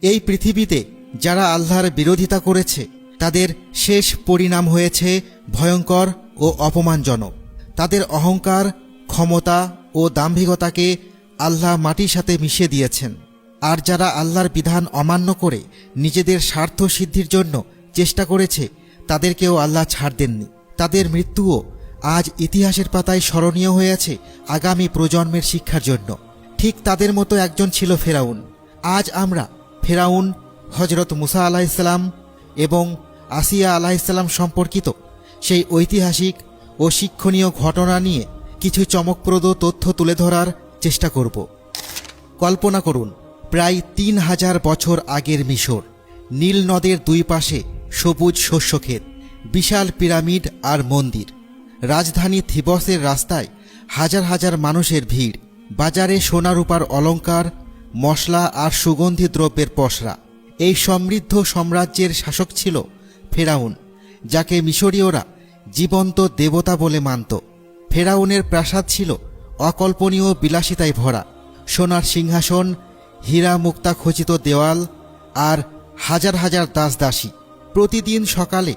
এই পৃথিবীতে যারা আল্লাহর বিরোধিতা করেছে তাদের শেষ পরিণাম হয়েছে ভয়ঙ্কর ও অপমানজনক। তাদের অহংকার, ক্ষমতা ও দাম্ভিকতাকে আল্লাহ মাটির সাথে মিশিয়ে দিয়েছেন। আর যারা আল্লাহর বিধান অমান্য করে নিজেদের স্বার্থ সিদ্ধির জন্য চেষ্টা করেছে তাদেরকেও আল্লাহ ছাড় দেননি। তাদের মৃত্যুও আজ ইতিহাসের পাতায় স্মরণীয় হয়ে আছে আগামী প্রজন্মের শিক্ষার জন্য। ঠিক তাদের মতো একজন ছিল ফেরাউন। আজ আমরা ফেরাউন, হজরত মুসা আলাইহিসসালাম এবং আসিয়া আলাইহিসসালাম সম্পর্কিত সেই ঐতিহাসিক ও শিক্ষণীয় ঘটনা নিয়ে কিছু চমকপ্রদ তথ্য তুলে ধরার চেষ্টা করব। কল্পনা করুন, প্রায় ৩,০০০ বছর আগের মিশর। নীল নদের দুই পাশে সবুজ শস্যক্ষেত, বিশাল পিরামিড আর মন্দির। রাজধানী থিবসের রাস্তায় হাজার হাজার মানুষের ভিড়। বাজারে সোনা রূপার অলংকার, মশলা আর সুগন্ধি দ্রব্যের পসরা। এই সমৃদ্ধ সাম্রাজ্যের শাসক ছিল ফেরাউন, যাকে মিশরীয়রা জীবন্ত দেবতা বলে মানত। ফেরাউনের প্রাসাদ ছিল অকল্পনীয় বিলাসিতায় ভরা। সোনার সিংহাসন, হীরা মুক্তা খচিত দেওয়াল আর হাজার হাজার দাসদাসী। প্রতিদিন সকালে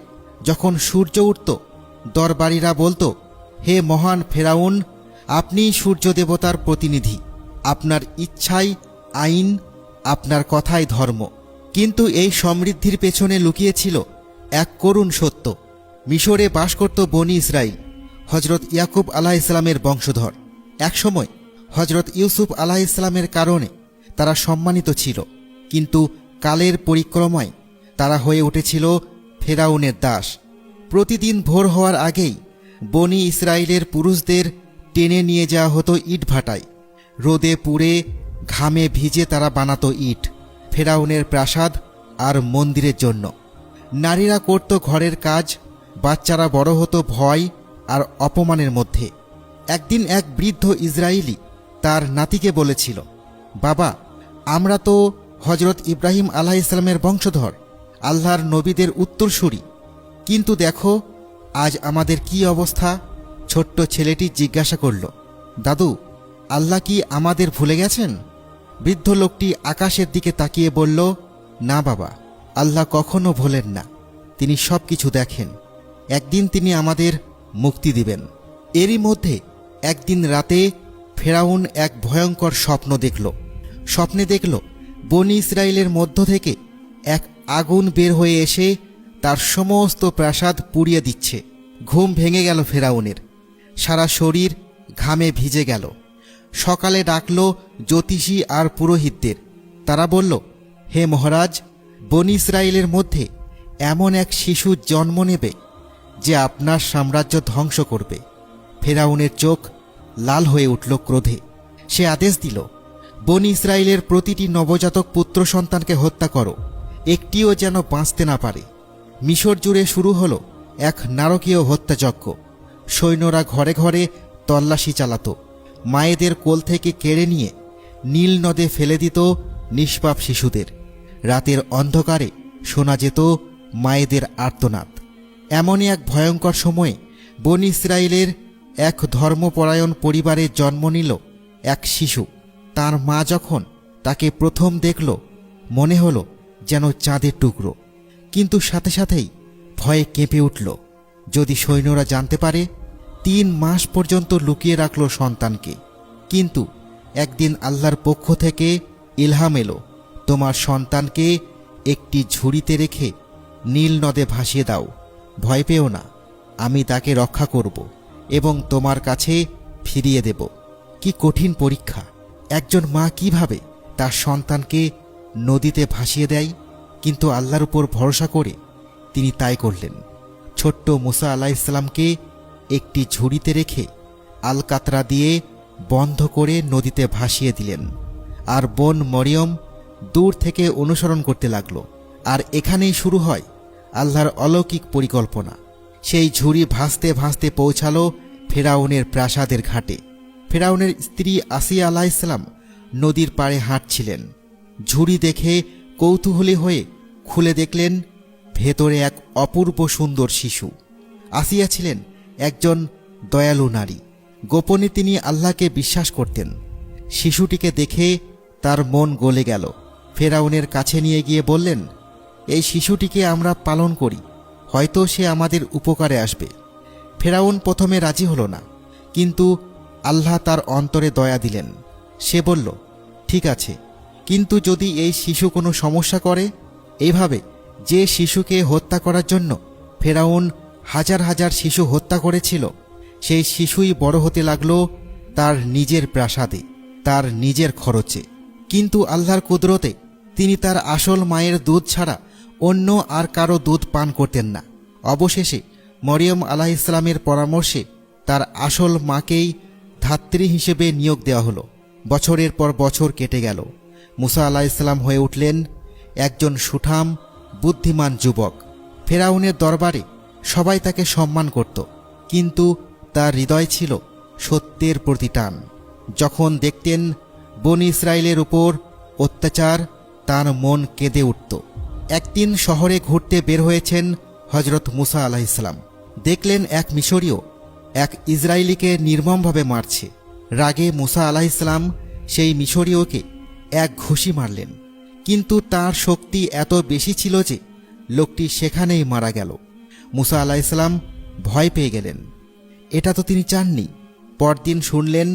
যখন সূর্য উঠত, দরবারীরা বলতো, হে মহান ফেরাউন, আপনি সূর্য দেবতার প্রতিনিধি। আপনার ইচ্ছাই আইন, আপনার কথাই ধর্ম। কিন্তু এই সমৃদ্ধির পেছনে লুকিয়েছিল এক করুণ সত্য। মিশরে বাস করত বনি ইসরাইল, হজরত ইয়াকুব আলাইহিসসালামের বংশধর। একসময় হজরত ইউসুফ আলাইহিসসালামের কারণে তারা সম্মানিত ছিল, কিন্তু কালের পরিক্রমায় তারা হয়ে উঠেছিল ফেরাউনের দাস। প্রতিদিন ভোর হওয়ার আগেই বনি ইসরায়েলের পুরুষদের টেনে নিয়ে যাওয়া হতো ইটভাটায়। রোদে পুড়ে ঘামে ভিজে তারা বানাতো ইট ফেরাউনের প্রাসাদ আর মন্দিরের জন্য। নারীরা করত ঘরের কাজ, বাচ্চারা বড় হতো ভয় আর অপমানের মধ্যে। একদিন এক বৃদ্ধ ইসরায়েলি তার নাতিকে বলেছিল, বাবা, আমরা তো হজরত ইব্রাহিম আলাইহিসসালামের বংশধর, আল্লাহর নবীদের উত্তরসূরি, কিন্তু দেখো আজ আমাদের কি অবস্থা। ছোট্ট ছেলেটি জিজ্ঞাসা করল, দাদু, আল্লাহ কি আমাদের ভুলে গেছেন? বৃদ্ধ লোকটি আকাশের দিকে তাকিয়ে বলল, না বাবা, আল্লাহ কখনো ভোলেন না। তিনি সব কিছু দেখেন। একদিন তিনি আমাদের মুক্তি দিবেন। এরই মধ্যে একদিন রাতে ফেরাউন এক ভয়ঙ্কর স্বপ্ন দেখল। স্বপ্নে দেখল বনি ইসরায়েলের মধ্য থেকে এক আগুন বের হয়ে এসে তার সমস্ত প্রাসাদ পুড়িয়ে দিচ্ছে। ঘুম ভেঙে গেল ফেরাউনের, সারা শরীর ঘামে ভিজে গেল। সকালে ডাকল জ্যোতিষী আর পুরোহিতদের। তারা বলল, হে মহারাজ, বনি ইসরায়েলের মধ্যে এমন এক শিশু জন্ম নেবে যে আপনার সাম্রাজ্য ধ্বংস করবে। ফেরাউনের চোখ লাল হয়ে উঠল ক্রোধে। সে আদেশ দিল, বনি ইসরায়েলের প্রতিটি নবজাতক পুত্র সন্তানকে হত্যা করো, একটিও যেন বাঁচতে না পারে। মিশর জুড়ে শুরু হলো এক নারকীয় হত্যাযজ্ঞ। সৈন্যরা ঘরে ঘরে তল্লাশি চালাত, মায়েদের কোল থেকে কেড়ে নিয়ে নীল নদে ফেলে দিত নিষ্পাপ শিশুদের। রাতের অন্ধকারে শোনা যেত মায়েদের আর্তনাদ। এমনই এক ভয়ঙ্কর সময়ে বনি ইসরায়েলের এক ধর্মপরায়ণ পরিবারে জন্ম নিল এক শিশু। তার মা যখন তাকে প্রথম দেখল, মনে হলো যেন চাঁদের টুকরো, কিন্তু সাথে সাথেই ভয়ে কেঁপে উঠল। যদি সৈন্যরা জানতে পারে। 3 মাস পর্যন্ত লুকিয়ে রাখল সন্তানকে। কিন্তু একদিন আল্লাহর পক্ষ থেকে ইলহাম এলো, তোমার সন্তানকে একটি ঝুড়িতে রেখে নীল নদে ভাসিয়ে দাও। ভয় পেও না, আমি তাকে রক্ষা করব এবং তোমার কাছে ফিরিয়ে দেব। কি কঠিন পরীক্ষা! একজন মা কিভাবে তার সন্তানকে নদীতে ভাসিয়ে দেয়, কিন্তু আল্লাহর উপর ভরসা করে তিনি তাই করলেন। ছোট্ট মুসা আলাইহিসসালামকে একটি ঝুড়িতে রেখে আলকাতরা দিয়ে বন্ধ করে নদীতে ভাসিয়ে দিলেন। আর বোন মরিয়ম দূর থেকে অনুসরণ করতে লাগল। আর এখানেই শুরু হয় আল্লাহর অলৌকিক পরিকল্পনা। সেই ঝুড়ি ভাসতে ভাসতে পৌঁছালো ফেরাউনের প্রাসাদের ঘাটে। ফেরাউনের স্ত্রী আসিয়া আলাইহিসসালাম নদীর পাড়ে হাঁটছিলেন। ঝুড়ি দেখে কৌতূহলী হয়ে খুলে দেখলেন ভেতরে এক অপূর্ব সুন্দর শিশু। আসিয়া ছিলেন একজন দয়ালু নারী। গোপনে তিনি আল্লাহকে বিশ্বাস করতেন। শিশুটিকে দেখে তার মন গলে গেল। ফেরাউনের কাছে নিয়ে গিয়ে বললেন, এই শিশুটিকে আমরা পালন করি, হয়তো সে আমাদের উপকারে আসবে। ফেরাউন প্রথমে রাজি হল না, কিন্তু আল্লাহ তার অন্তরে দয়া দিলেন। সে বলল, ঠিক আছে, কিন্তু যদি এই শিশু কোনো সমস্যা করে। এইভাবে যে শিশুকে হত্যা করার জন্য ফেরাউন হাজার হাজার শিশু হত্যা করেছিল, সেই শিশুই বড় হতে লাগল তার নিজের প্রাসাদে, তার নিজের খরচে। কিন্তু আল্লাহর কুদরতে তিনি তার আসল মায়ের দুধ ছাড়া অন্য আর কারো দুধ পান করতেন না। অবশেষে মরিয়ম আলাইহিসসালামের পরামর্শে তার আসল মাকেই ধাত্রী হিসেবে নিয়োগ দেওয়া হলো। বছরের পর বছর কেটে গেল। মুসা আলাইহিসসালাম হয়ে উঠলেন একজন সুঠাম বুদ্ধিমান যুবক। ফেরাউনের দরবারে সবাই তাকে সম্মান করত, কিন্তু তার হৃদয় ছিল সত্যের প্রতি টান। যখন দেখতেন বনী ইসরায়েলের উপর অত্যাচার, তার মন কেঁদে উঠত। একদিন শহরে ঘুরতে বের হয়েছেন হজরত মুসা আলাইহিসসালাম। দেখলেন এক মিশরীয় এক ইসরায়েলিকে নির্মমভাবে মারছে। রাগে মুসা আলাইহিসসালাম সেই মিশরীয়কে এক ঘুষি মারলেন, কিন্তু তার শক্তি এত বেশি ছিল যে লোকটি সেখানেই মারা গেল। মুসা আলাইহিসসালাম ভয় পেয়ে গেলেন। এটা তো তিনি চাননি। পরদিন শুনলেন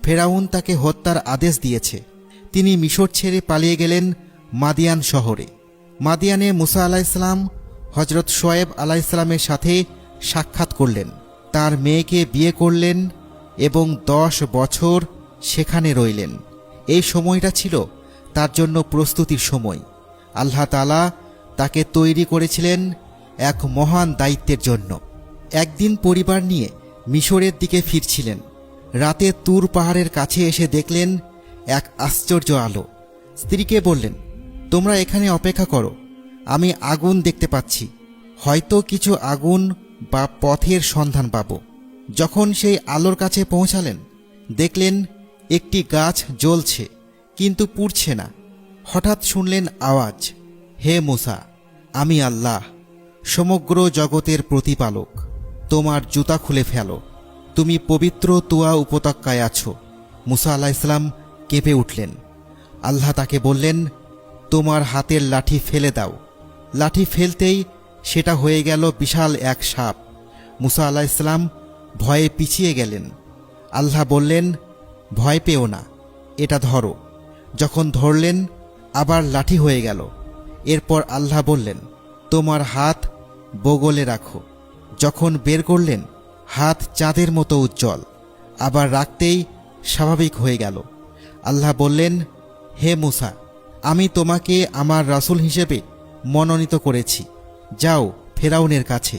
ফেরাউন তাকে হত্যার আদেশ দিয়েছে। তিনি মিশর ছেড়ে পালিয়ে গেলেন মাদিয়ান শহরে। মাদিয়ানে মুসা আলাইহিসসালাম হজরত শোয়েব আলাইহিসসালামের সাথে সাক্ষাৎ করলেন, তার মেয়েকে বিয়ে করলেন এবং 10 বছর সেখানে রইলেন। এই সময়টা ছিল তার জন্য প্রস্তুতির সময়। আল্লাহ তাআলা তাকে তৈরি করেছিলেন এক মহান দায়িত্বের জন্য। একদিন পরিবার নিয়ে মিশরের দিকে ফিরছিলেন। রাতে তুর পাহাড়ের কাছে এসে দেখলেন এক আশ্চর্য আলো। স্ত্রীকে বললেন, তোমরা এখানে অপেক্ষা করো, আমি আগুন দেখতে পাচ্ছি, হয়তো কিছু আগুন বা পথের সন্ধান পাব। যখন সেই আলোর কাছে পৌঁছালেন, দেখলেন একটি গাছ জ্বলছে কিন্তু পুড়ছে না। হঠাৎ শুনলেন আওয়াজ, হে মুসা, আমি আল্লাহ, সমগ্র জগতের প্রতিপালক। তোমার জুতা খুলে ফেলো, তুমি পবিত্র তুয়া উপত্যকায় আছো। মুসা আলাইহিসসালাম কেঁপে উঠলেন। আল্লাহ তাকে বললেন, তোমার হাতের লাঠি ফেলে দাও। লাঠি ফেলতেই সেটা হয়ে গেল বিশাল এক সাপ। মুসা আলাইহিসসালাম ভয়ে পিছিয়ে গেলেন। আল্লাহ বললেন, ভয় পেও না, এটা ধরো। যখন ধরলেন আবার লাঠি হয়ে গেল। এরপর আল্লাহ বললেন, তোমার হাত বগলে রাখো। যখন বের করলেন হাত চাঁদের মতো উজ্জ্বল, আবার রাখতেই স্বাভাবিক হয়ে গেল। আল্লাহ বললেন, হে মুসা, আমি তোমাকে আমার রাসূল হিসেবে মনোনীত করেছি। যাও ফেরাউনের কাছে,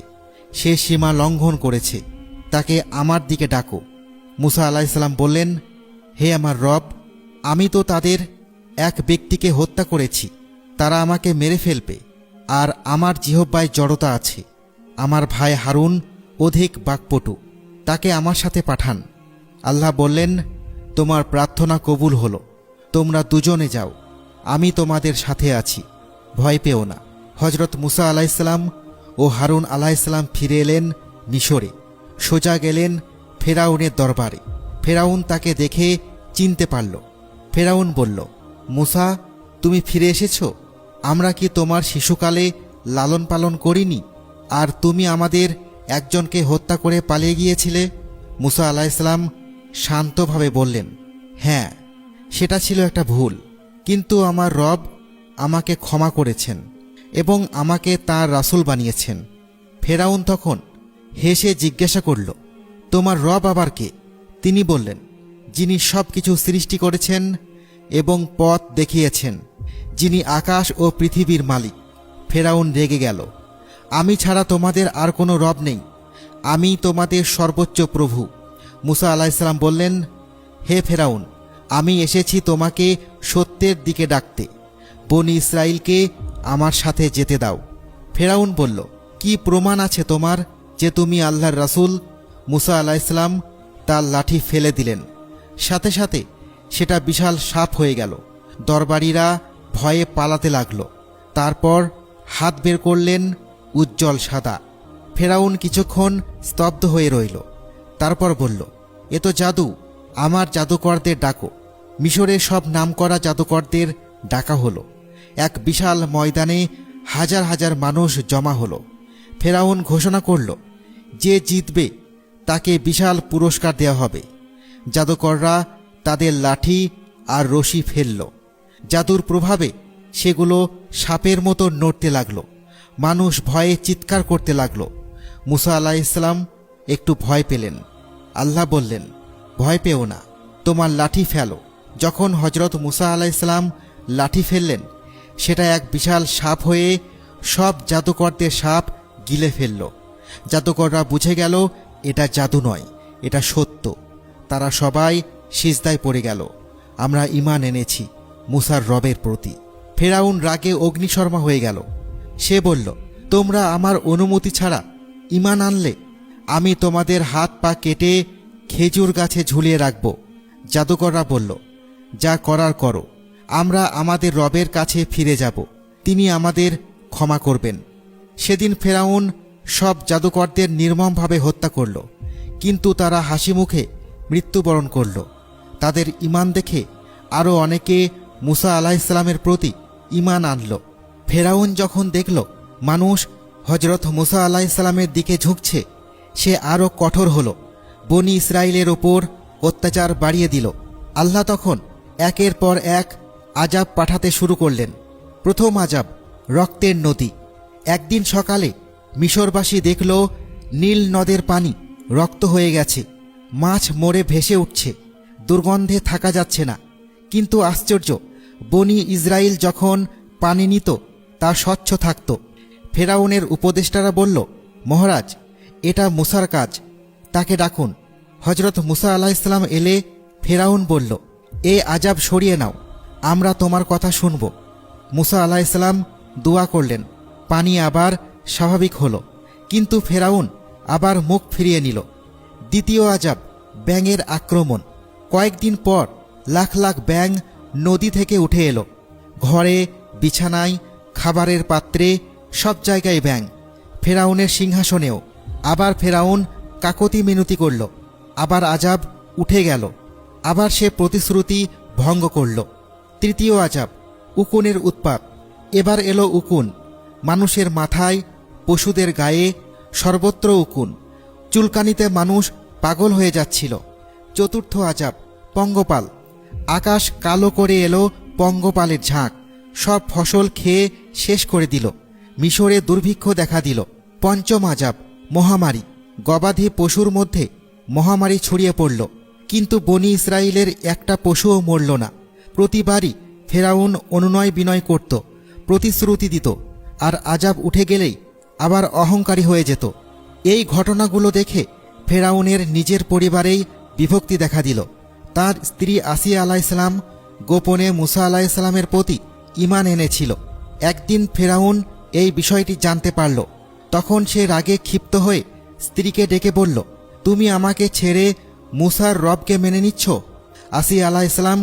সে সীমা লঙ্ঘন করেছে, তাকে আমার দিকে ডাকো। মুসা আলাইহিসসালাম বললেন, হে আমার রব, আমি তো তাদের এক ব্যক্তিকে হত্যা করেছি, তারা আমাকে মেরে ফেলবে, আর আমার জিহ্বায় জড়তা আছে। আমার ভাই হারুন অধিক বাক্পটু, তাকে আমার সাথে পাঠান। আল্লাহ বললেন, তোমার প্রার্থনা কবুল হলো, তোমরা দুজনে যাও, আমি তোমাদের সাথে আছি, ভয় পেও না। হজরত মুসা আলাইহিসসালাম ও হারুন আলাইহিসসালাম ফিরে এলেন মিশরে, সোজা গেলেন ফেরাউনের দরবারে। ফেরাউন তাকে দেখে চিনতে পারল। ফেরাউন বলল, মুসা, তুমি ফিরে এসেছ? আমরা কি তোমার শিশুকালে লালন পালন করিনি, আর তুমি আমাদের একজনকে হত্যা করে পালিয়ে গিয়েছিলে? মুসা আলাইহিসসালাম শান্তভাবে বললেন, হ্যাঁ, সেটা ছিল একটা ভুল, কিন্তু আমার রব আমাকে ক্ষমা করেছেন এবং আমাকে তাঁর রাসূল বানিয়েছেন। ফেরাউন তখন হেসে জিজ্ঞাসা করল, তোমার রব আবার কে? তিনি বললেন, যিনি সব কিছু সৃষ্টি করেছেন এবং পথ দেখিয়েছেন, যিনি আকাশ ও পৃথিবীর মালিক। ফেরাউন রেগে গেল, আমি ছাড়া তোমাদের আর কোনো রব নেই, আমি তোমাদের সর্বোচ্চ প্রভু। মুসা আলাইহিসসালাম বললেন, হে ফেরাউন, আমি এসেছি তোমাকে সত্যের দিকে ডাকতে, বনী ইসরায়েলকে আমার সাথে যেতে দাও। ফেরাউন বলল, কি প্রমাণ আছে তোমার যে তুমি আল্লাহর রাসূল? মুসা আলাইহিসসালাম তার লাঠি ফেলে দিলেন, সাথে সাথে সেটা বিশাল সাপ হয়ে গেল। দরবারীরা ভয়ে পালাতে লাগল। তারপর হাত বের করলেন, উজ্জ্বল সাদা। ফেরাউন কিছুক্ষণ স্তব্ধ হয়ে রইল, তারপর বলল, এ তো জাদু, আমার জাদুকরদের ডাকো। মিশরের সব নামকরা জাদুকরদের ডাকা হলো। এক বিশাল ময়দানে হাজার হাজার মানুষ জমা হলো। ফেরাউন ঘোষণা করল, যে জিতবে তাকে বিশাল পুরস্কার দেওয়া হবে। জাদুকররা তাদের লাঠি আর রশি ফেলল। জাদুর প্রভাবে সেগুলো সাপের মতো নড়তে লাগলো। মানুষ ভয়ে চিৎকার করতে লাগলো। মুসা আলাইহিসসালাম একটু ভয় পেলেন। আল্লাহ বললেন, ভয় পেও না, তোমার লাঠি ফেলো। যখন হজরত মুসা আলাইহিসসালাম লাঠি ফেললেন, সেটা এক বিশাল সাপ হয়ে সব জাদুকরদের সাপ গিলে ফেলল। জাদুকররা বুঝে গেল এটা জাদু নয়, এটা সত্য। তারা সবাই সিজদায় পড়ে গেল। আমরা ঈমান এনেছি মুসার রবের প্রতি। ফেরাউন রাগে অগ্নিশর্মা হয়ে গেল। সে বলল, তোমরা আমার অনুমতি ছাড়া ঈমান আনলে? আমি তোমাদের হাত পা কেটে খেজুর গাছে ঝুলিয়ে রাখব। জাদুকররা বলল, যা করার করো, আমরা আমাদের রবের কাছে ফিরে যাব, তিনি আমাদের ক্ষমা করবেন। সেদিন ফেরাউন সব জাদুকরদের নির্মমভাবে হত্যা করল, কিন্তু তারা হাসি মুখে মৃত্যুবরণ করল। তাদের ঈমান দেখে আরও অনেকে মুসা আলাইহিসসালামের প্রতি ঈমান আনল। ফেরাউন যখন দেখল মানুষ হজরত মুসা আলাইহিসসালামের দিকে ঝুঁকছে, সে আরও কঠোর হল। বনি ইসরায়েলের ওপর অত্যাচার বাড়িয়ে দিল। আল্লাহ তখন একের পর এক আযাব পাঠাতে শুরু করলেন। প্রথম আযাব, রক্তের নদী। একদিন সকালে মিশরবাসী দেখল নীল নদের পানি রক্ত হয়ে গেছে। মাছ মরে ভেসে উঠছে, দুর্গন্ধে থাকা যাচ্ছে না। কিন্তু আশ্চর্য, বনি ইসরায়েল যখন পানি নিত তা স্বচ্ছ থাকত। ফেরাউনের উপদেষ্টারা বলল, মহারাজ, এটা মুসার কাজ, তাকে ডাকুন। হজরত মুসা আলাইহিসসালাম এলে ফেরাউন বলল, এ আযাব সরিয়ে নাও, আমরা তোমার কথা শুনব। মুসা আলাইহিসসালাম দোয়া করলেন, পানি আবার স্বাভাবিক হল। কিন্তু ফেরাউন আবার মুখ ফিরিয়ে নিল। দ্বিতীয় আযাব, ব্যাঙের আক্রমণ। কয়েকদিন পর লাখ লাখ ব্যাঙ নদী থেকে উঠে এলো। ঘরে, বিছানায়, খাবারের পাত্রে, সব জায়গায় ব্যাঙ। ফেরাউনের সিংহাসনেও। আবার ফেরাউন কাকতি মিনতি করল। আবার আযাব উঠে গেল। আবার সে প্রতিশ্রুতি ভঙ্গ করল। তৃতীয় আযাব, উকুনের উৎপাত। এবার এলো উকুন। মানুষের মাথায়, পশুদের গায়ে, সর্বত্র উকুন। চুলকানিতে মানুষ পাগল হয়ে যাচ্ছিল। চতুর্থ আযাব, পঙ্গপাল। আকাশ কালো করে এলো পঙ্গপালের ঝাঁক, সব ফসল খেয়ে শেষ করে দিল। মিশরে দুর্ভিক্ষ দেখা দিল। পঞ্চম আযাব, মহামারী। গবাদি পশুর মধ্যে মহামারী ছড়িয়ে পড়ল, কিন্তু বনি ইসরায়েলের একটা পশুও মরল না। প্রতিবারই ফেরাউন অনুনয় বিনয় করত, প্রতিশ্রুতি দিত, আর আযাব উঠে গেলেই আবার অহংকারী হয়ে যেত। এই ঘটনাগুলো দেখে ফেরাউনের নিজের পরিবারেই বিভক্তি দেখা দিল। তার স্ত্রী আসিয়া আলাইহিসসালাম গোপনে মুসা আলাইহিসসালামের প্রতি ঈমান এনেছিল। একদিন ফেরাউন এই বিষয়টি জানতে পারল। তখন সে রাগে ক্ষিপ্ত হয়ে স্ত্রীকে ডেকে বলল, তুমি আমাকে ছেড়ে মুসার রবকে মেনে নিচ্ছ? আসিয়া আলাইহিসসালাম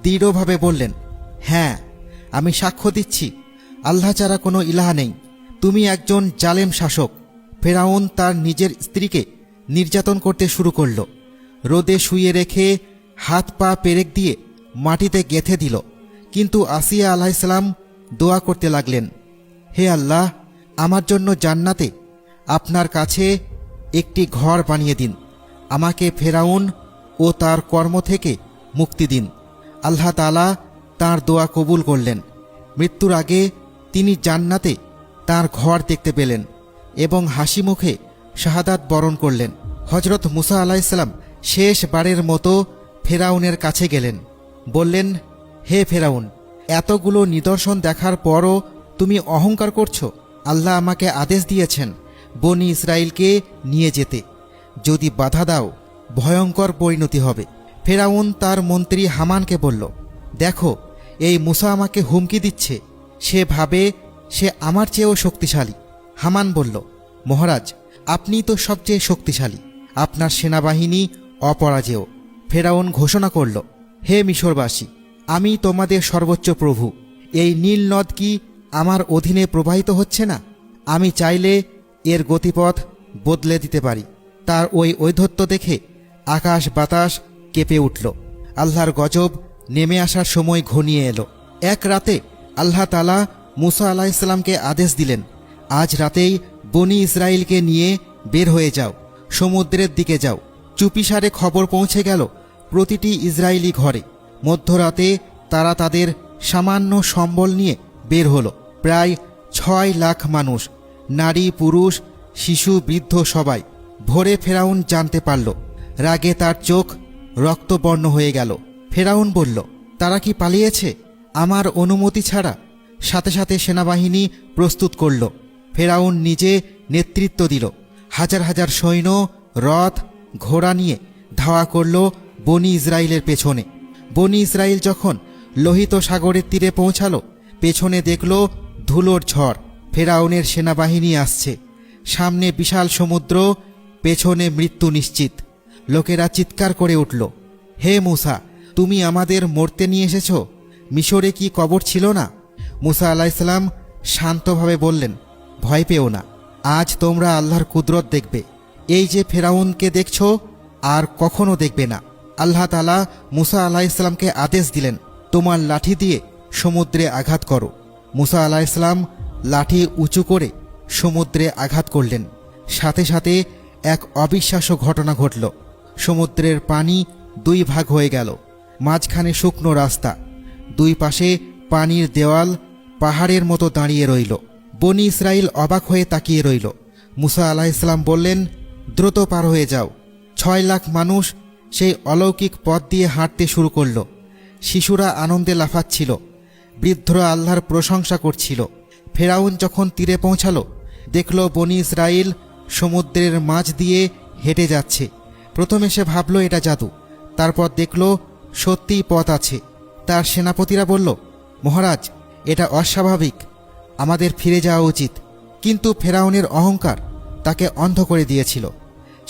দৃঢ়ভাবে বললেন, হ্যাঁ, আমি সাক্ষ্য দিচ্ছি আল্লাহ ছাড়া কোনো ইলাহ নেই। তুমি একজন জালেম শাসক। ফেরাউন তার নিজের স্ত্রীকে নির্যাতন করতে শুরু করল। রোদে শুইয়ে রেখে হাত পা পেরেক দিয়ে মাটিতে গেঁথে দিল। কিন্তু আসিয়া আলাইহিসসালাম দোয়া করতে লাগলেন, হে আল্লাহ, আমার জন্য জান্নাতে আপনার কাছে একটি ঘর বানিয়ে দিন। আমাকে ফেরাউন ও তার কর্ম থেকে মুক্তি দিন। আল্লাহ তাআলা তাঁর দোয়া কবুল করলেন। মৃত্যুর আগে তিনি জান্নাতে তাঁর ঘর দেখতে পেলেন এবং হাসি মুখে শাহাদাত বরণ করলেন। হজরত মুসা আলাইহিসসালাম শেষবারের মতো ফেরাউনের কাছে গেলেন। বললেন, হে ফেরাউন, এতগুলো নিদর্শন দেখার পরও তুমি অহংকার করছো। আল্লাহ আমাকে আদেশ দিয়েছেন বনি ইসরায়েলকে নিয়ে যেতে। যদি বাধা দাও, ভয়ঙ্কর পরিণতি হবে। ফেরাউন তার মন্ত্রী হামানকে বলল, দেখো, এই মুসা আমাকে হুমকি দিচ্ছে। সে ভাবে সে আমার চেয়েও শক্তিশালী। হামান বলল, মহারাজ, আপনি তো সবচেয়ে শক্তিশালী, আপনার সেনাবাহিনী অপরাজেয়। ফেরাউন ঘোষণা করল, হে মিশরবাসী, আমি তোমাদের সর্বোচ্চ প্রভু। এই নীল নদ কি আমার অধীনে প্রবাহিত হচ্ছে না? আমি চাইলে এর গতিপথ বদলে দিতে পারি। তার ওই ঔদ্ধত্য দেখে আকাশ বাতাস কেঁপে উঠল। আল্লাহর গজব নেমে আসার সময় ঘনিয়ে এলো। এক রাতে আল্লাহ তাআলা মূসা আলাইহিসসালামকে আদেশ দিলেন, আজ রাতেই বনি ইসরাইলকে নিয়ে বের হয়ে যাও, সমুদ্রের দিকে যাও। চুপিসারে খবর পৌঁছে গেল প্রতিটি ইসরায়েলি ঘরে। মধ্যরাতে তারা তাদের সামান্য সম্বল নিয়ে বের হলো। প্রায় 6 লাখ মানুষ, নারী পুরুষ শিশু বৃদ্ধ সবাই। ভোরে ফেরাউন জানতে পারল। রাগে তার চোখ রক্তবর্ণ হয়ে গেল। ফেরাউন বলল, তারা কি পালিয়েছে আমার অনুমতি ছাড়া? সাথে সাথে সেনাবাহিনী প্রস্তুত করল। ফেরাউন নিজে নেতৃত্ব দিল। হাজার হাজার সৈন্য রথ ঘোড়া নিয়ে ধাওয়া করল বনি ইসরায়েলের পেছনে। বনি ইসরায়েল যখন লোহিত সাগরের তীরে পৌঁছালো, পেছনে দেখল ধুলোর ঝড়। ফেরাউনের সেনাবাহিনী আসছে। সামনে বিশাল সমুদ্র, পেছনে মৃত্যু নিশ্চিত। লোকেরা চিৎকার করে উঠল, হে মূসা, তুমি আমাদের মরতে নিয়ে এসেছ? মিশরে কি কবর ছিল না? মূসা আলাইহিসসালাম শান্তভাবে বললেন, ভয় পেও না, আজ তোমরা আল্লাহর কুদরত দেখবে। এই যে ফেরাউনকে দেখছ, আর কখনো দেখবে না। আল্লাহ তাআলা মূসা আলাইহিসসালামকে আদেশ দিলেন, তোমার লাঠি দিয়ে সমুদ্রে আঘাত করো। মূসা আলাইহিসসালাম লাঠি উঁচু করে সমুদ্রে আঘাত করলেন। সাথে সাথে এক অবিশ্বাস্য ঘটনা ঘটল। সমুদ্রের পানি 2 ভাগ হয়ে গেল। মাঝখানে শুকনো রাস্তা, 2 পাশে পানির দেওয়াল পাহাড়ের মতো দাঁড়িয়ে রইল। বনি ইসরাইল অবাক হয়ে তাকিয়ে রইল। মূসা আলাইহিসসালাম বললেন, দ্রুত পার হয়ে যাও। 6 লাখ মানুষ সেই অলৌকিক পথ দিয়ে হাঁটতে শুরু করল। শিশুরা আনন্দে লাফাচ্ছিল, বৃদ্ধরা আল্লাহর প্রশংসা করছিল। ফেরাউন যখন তীরে পৌঁছালো, দেখল বনি ইসরাইল সমুদ্রের মাঝ দিয়ে হেঁটে যাচ্ছে। প্রথমে সে ভাবল এটা জাদু, তারপর দেখল সত্যিই পথ আছে। তার সেনাপতিরা বলল, মহারাজ, এটা অস্বাভাবিক, আমাদের ফিরে যাওয়া উচিত। কিন্তু ফেরাউনের অহংকার তাকে অন্ধ করে দিয়েছিল।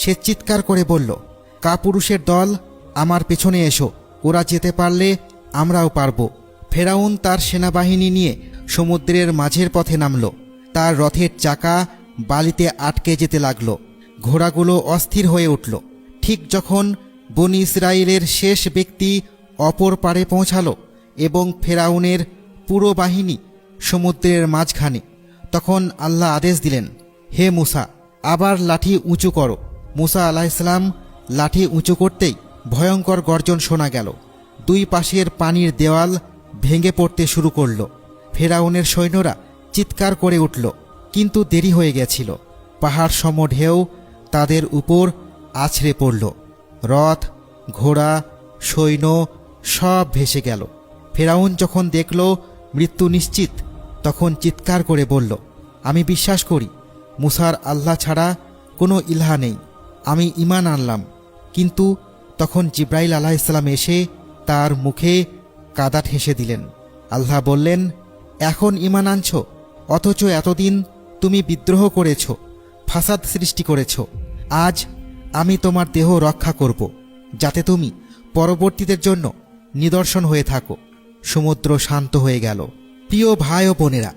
সে চিৎকার করে বলল, কাপুরুষের দল, আমার পেছনে এসো, ওরা যেতে পারলে আমরাও পারব। ফেরাউন তার সেনাবাহিনী নিয়ে সমুদ্রের মাঝের পথে নামল। তার রথের চাকা বালিতে আটকে যেতে লাগল। ঘোড়াগুলো অস্থির হয়ে উঠল। ঠিক যখন বনি ইসরায়েলের শেষ ব্যক্তি অপর পারে পৌঁছালো এবং ফেরাউনের পুরো বাহিনী সমুদ্রের মাঝখানে, তখন আল্লাহ আদেশ দিলেন, হে মূসা, আবার লাঠি উঁচু করো। মূসা আলাইহিসসালাম লাঠি উঁচু করতেই ভয়ঙ্কর গর্জন শোনা গেল। 2 পাশের পানির দেওয়াল ভেঙে পড়তে শুরু করল। ফেরাউনের সৈন্যরা চিৎকার করে উঠল, কিন্তু দেরি হয়ে গেছিল। পাহাড় সম ঢেউ তাদের উপর আছড়ে পড়ল। রথ ঘোড়া সৈন্য সব ভেসে গেল। ফেরাউন যখন দেখল মৃত্যু নিশ্চিত, তখন চিৎকার করে বলল, আমি বিশ্বাস করি মূসার আল্লাহ ছাড়া কোনো ইলাহ নেই, আমি ঈমান আনলাম। কিন্তু তখন জিব্রাইল আলাইহিসসালাম এসে তার মুখে কাদা ঠেসে দিলেন। আল্লাহ বললেন, এখন ঈমান আনছ, অথচ এতদিন তুমি বিদ্রোহ করেছ, ফাসাদ সৃষ্টি করেছ। আজ আমি তোমার দেহ রক্ষা করব, যাতে তুমি পরবর্তীদের জন্য নিদর্শন হয়ে থাকো। সমুদ্র শান্ত হয়ে গেল। প্রিয় ভাই ও বোনেরা,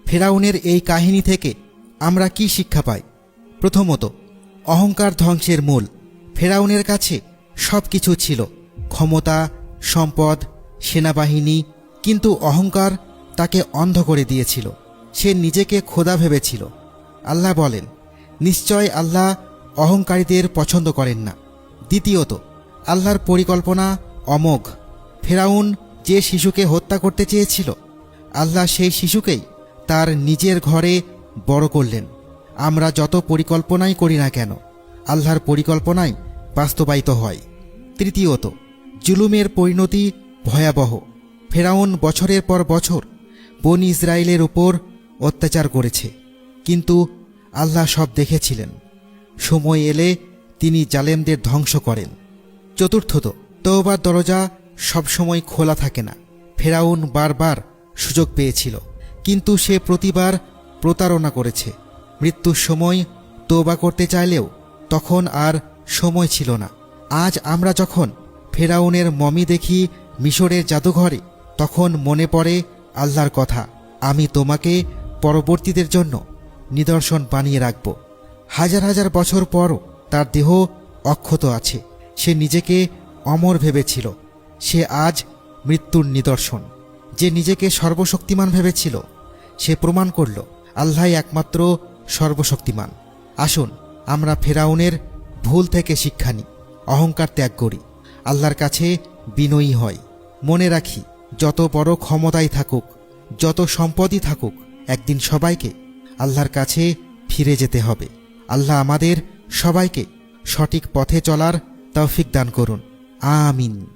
ফেরাউনের এই কাহিনী থেকে আমরা কি শিক্ষা পাই? প্রথমত, অহংকার ধ্বংসের মূল। ফেরাউনের কাছে সব কিছু ছিল, ক্ষমতা, সম্পদ, সেনাবাহিনী, কিন্তু অহংকার তাকে অন্ধ করে দিয়েছিল। সে নিজেকে খোদা ভেবেছিল। আল্লাহ বলেন, নিশ্চয় আল্লাহ অহংকারীদের পছন্দ করেন না। দ্বিতীয়ত, আল্লাহর পরিকল্পনা অমোঘ। ফেরাউন যে শিশুকে হত্যা করতে চেয়েছিল, আল্লাহ সেই শিশুকেই তার নিজের ঘরে বড় করলেন। আমরা যত পরিকল্পনাই করি না কেন, আল্লাহর পরিকল্পনাই বাস্তবায়িত হয়। তৃতীয়ত, জুলুমের পরিণতি ভয়াবহ। ফেরাউন বছরের পর বছর বনি ইসরায়েলের উপর অত্যাচার করেছে, কিন্তু আল্লাহ সব দেখেছিলেন। সময় এলে তিনি জালেমদের ধ্বংস করেন। চতুর্থত, তওবার দরজা সবসময় খোলা থাকে না। ফেরাউন বারবার সুযোগ পেয়েছিল, কিন্তু সে প্রতিবার প্রতারণা করেছে। মৃত্যুর সময় তওবা করতে চাইলেও তখন আর সময় ছিল না। আজ আমরা যখন ফেরাউনের মমি দেখি মিশরের জাদুঘরে, তখন মনে পড়ে আল্লাহর কথা, আমি তোমাকে পরবর্তীদের জন্য নিদর্শন বানিয়ে রাখব। হাজার হাজার বছর পরও তার দেহ অক্ষত আছে। সে নিজেকে অমর ভেবেছিল, সে আজ মৃত্যুর নিদর্শন। যে নিজেকে সর্বশক্তিমান ভেবেছিল, সে প্রমাণ করল আল্লাহই একমাত্র সর্বশক্তিমান। আসুন আমরা ফেরাউনের ভুল থেকে শিক্ষা নিই, অহংকার ত্যাগ করি, আল্লাহর কাছে বিনয়ী হয়। মনে রাখি, যত বড় ক্ষমতাই থাকুক, যত সম্পদই থাকুক, একদিন সবাইকে আল্লাহর কাছে ফিরে যেতে হবে। আল্লাহ আমাদের সবাইকে সঠিক পথে চলার তৌফিক দান করুন। আমিন।